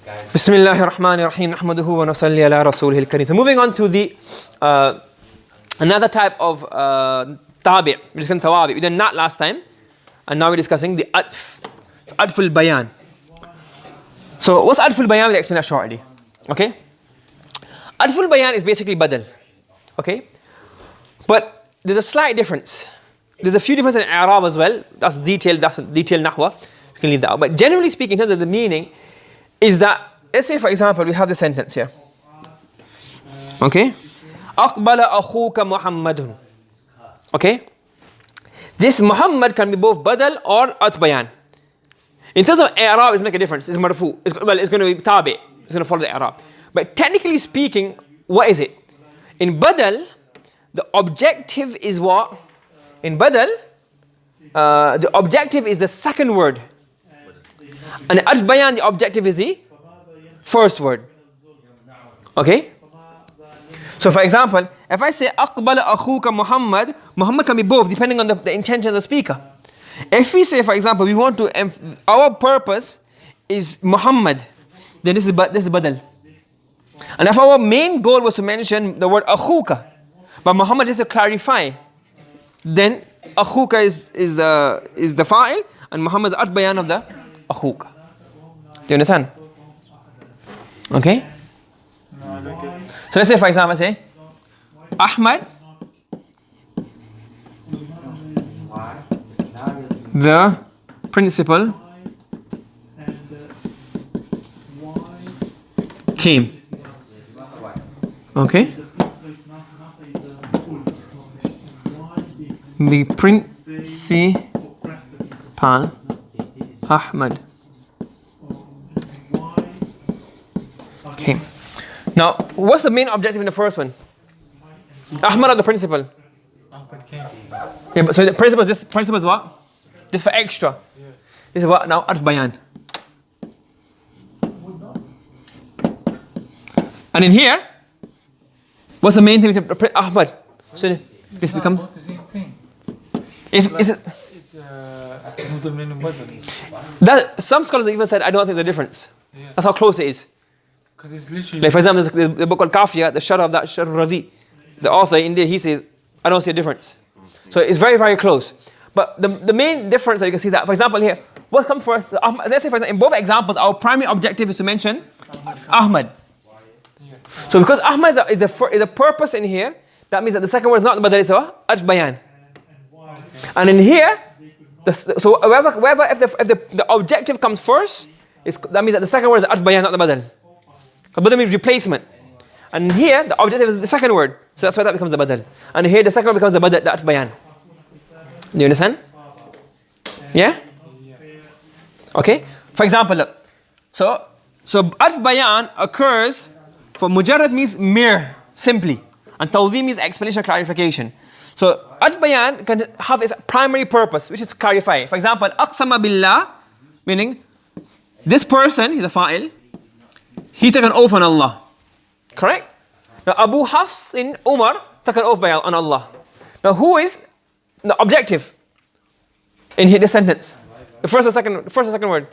Bismillahirrahmanirrahim. Nahmaduhu wa nusalli ala rasulihil kareem. So moving on to the another type of tabi', we're discussing tawabi. We did not last time, and now we're discussing the atf. So atful bayan. So what's atful bayan? We'll explain that shortly. Okay. Atful bayan is basically badal. Okay. But there's a slight difference. There's a few differences in i'rab as well. That's detailed nahwa. You can leave that out. But generally speaking, in terms of the meaning, is that, let's say for example, we have the sentence here. Okay? أقبل أخوك محمد. Okay? This Muhammad can be both badal or atbayan. In terms of i'rab, it's make a difference. It's marfu. It's going to be tabi. It's going to follow the i'rab. But technically speaking, what is it? In badal, the objective is what? In badal, the objective is the second word. And atbayan, the objective is the first word. Okay? So for example, if I say أقبل أخوك محمد, Muhammad can be both depending on the intention of the speaker. If we say, for example, we want to, our purpose is Muhammad, then this is badal. And if our main goal was to mention the word أخوك, but Muhammad is to clarify, then أخوك is the fa'il, and Muhammad is atbayan of the أخوك. Do you understand? Okay? So let's say, for example, say Ahmad, the principal, came. Okay? The principal, Ahmad, came. Now, what's the main objective in the first one? Ahmad or the principal? Ahmad came. Yeah, but so the principal is what? This for extra. Yeah. This is what now? Atf bayan. And in here, what's the main thing with Ahmad? So this becomes. Both the same thing. Is it? It's That some scholars even said, I don't think there's a difference. Yeah. That's how close it is. Because it's literally. Like for example, there's the book called Kafiya, the sharh of that Sharh Radi. The author in there, he says, I don't see a difference. So it's very, very close. But the main difference that you can see that, for example here, what comes first? Let's say for example, in both examples, our primary objective is to mention Ahmad. Yeah. So because Ahmad is a purpose in here, that means that the second word is not badal, it's atf bayan. And in here, so wherever if the objective comes first, that means that the second word is atf bayan, not the badal. Because badal means replacement. And here, the objective is the second word. So that's why that becomes the badal. And here, the second word becomes the badal, the atf bayan. Do you understand? Yeah? Okay? For example, look. So atf bayan occurs for mujarrad means mere, simply. And tawzi means explanation or clarification. So atf bayan can have its primary purpose, which is to clarify. For example, aqsama billah, meaning this person, he's a fa'il, he took an oath on Allah. Correct? Now Abu Hafs in Umar took an oath on Allah. Now who is the objective in here, this sentence? The first or second word?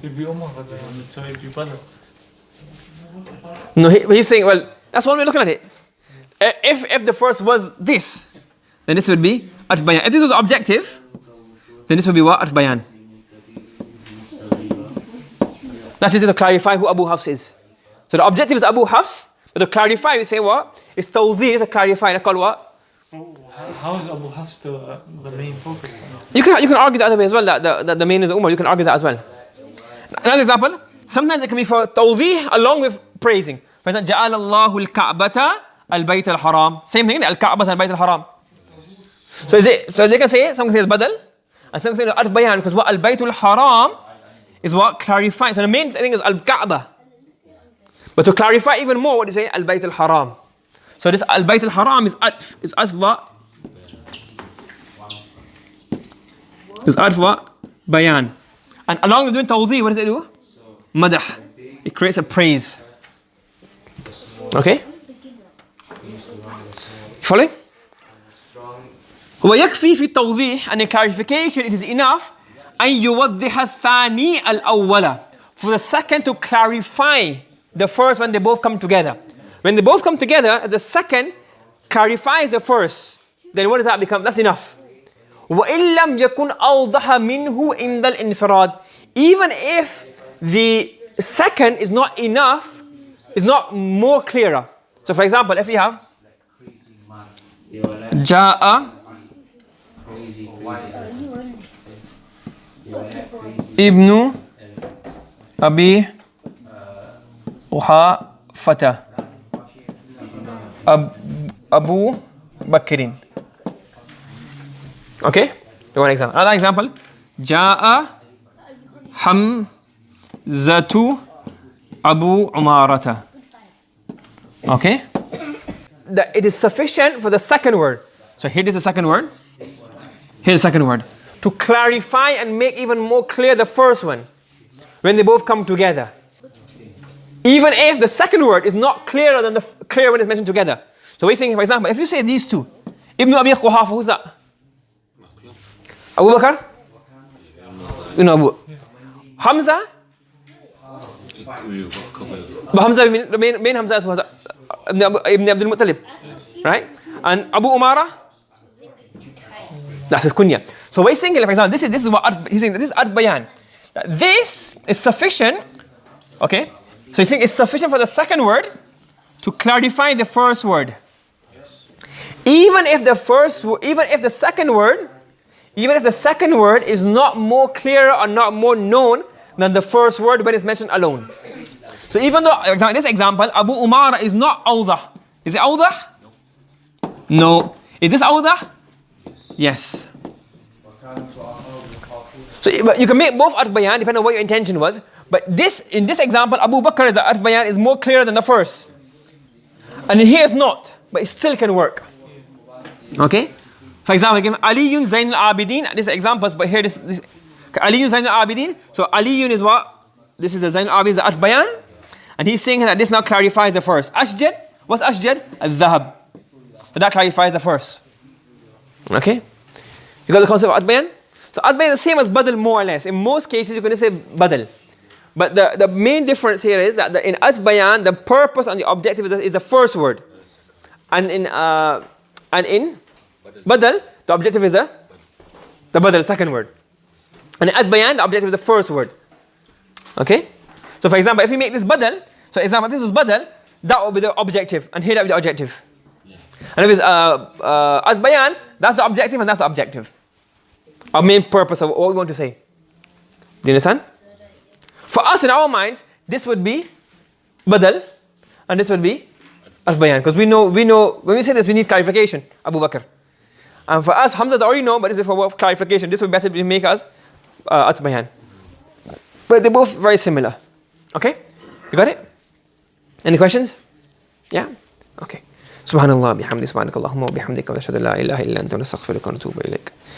It'd be Umar, so it'd be badal. No, he's saying, well, that's one way of looking at it. If the first was this, then this would be atf bayan. If this was the objective, then this would be what? Atf bayan. That is to clarify who Abu Hafs is. So the objective is Abu Hafs, but to clarify, we say what? It's tawdih to clarify. They call what? How is Abu Hafs the main focus? You can argue the other way as well, that the main is Umar. You can argue that as well. Another example, sometimes it can be for tawdih along with praising. For example, جَعَلَ اللَّهُ الْكَعْبَةَ الْبَيْتَ الْحَرَامِ. Same thing, al-Ka'bah al-Bayt al-Haram. So they can say, some can say it's badal, and some can say atf bayan, because what al-Bayt al-Haram is what? Clarifying. So the main thing is al-Ka'bah. But to clarify even more, what do you say? Al-Bayt al-Haram. So this al-Bayt al-Haram is atf. Is atf what? Is atf what? Bayan. And along with doing tawdih, what does it do? Madah. It creates a praise. Okay? Following? ويكفي في التوضيح, and in clarification it is enough أن يوضح الثاني الأول. For the second to clarify the first when they both come together. When they both come together, the second clarifies the first. Then what does that become? That's enough. وَإِن لَمْ يَكُنْ أَوْضَحَ مِنْهُ عِنْدَ الْإِنْفِرَادِ. Even if the second is not enough, is not more clearer. So for example, if you have جاء ابن أبي قحافة أبو بكر. Okay, one example. Another example. جاء حمزة أبو عمارة. Okay. It is sufficient for the second word. So here is the second word. Here's the second word. To clarify and make even more clear the first one when they both come together. Even if the second word is not clearer than the clear when it's mentioned together. So we're saying, for example, if you say these two, Ibn Abi Quhafa, who's that? Abu Bakr? Abu. Hamza? But Hamza, the main Hamza is Ibn Abdul Muttalib, right? And Abu Umara? That's his kunya. So we're saying, for example, this is what he's saying. This is Al-Bayan. This is sufficient. Okay. So he's saying it's sufficient for the second word to clarify the first word. Even if the second word is not more clear or not more known than the first word when it's mentioned alone. So even though, in this example, Abu Umara is not awdah. Is it awdah? No. Is this awdah? Yes. So you can make both Al-Bayan depending on what your intention was. But in this example, Abu Bakr, the Al-Bayan is more clear than the first. And here it's not, but it still can work. Okay? For example, give Aliyun Zain al-Abidin. These are examples, but here this Aliyun Zain al-Abidin. So Aliyun is what? This is the Zain al-Abidin, the Al-Bayan. And he's saying that this now clarifies the first. Ashjad, what's Ashjad? Al-Dhahab. So that clarifies the first. Okay? You got the concept of Al-Bayan? So Al-Bayan is the same as Badal more or less. In most cases you're going to say Badal. But the main difference here is that in Al-Bayan, the purpose and the objective is the first word. And in Badal, the objective is the Badal, second word. And in Al-Bayan, the objective is the first word. Okay? So for example, if we make this Badal, so example, if this was Badal, that would be the objective, and here that would be the objective. Yeah. And if it's Al-Bayan, that's the objective and that's the objective. Our main purpose of what we want to say. Do you understand? For us, in our minds, this would be Badal, and this would be Al-Bayan. Because we know, when we say this, we need clarification, Abu Bakr. And for us, Hamza already know, but this is for clarification. This would better make us Al-Bayan. But they're both very similar. Okay? You got it? Any questions? Yeah? Okay. Subhanallah bihamdi subhanakallahumma wa bihamdika wa ashhadu an la ilaha illa anta nastaghfiruka wa natubu ilayk.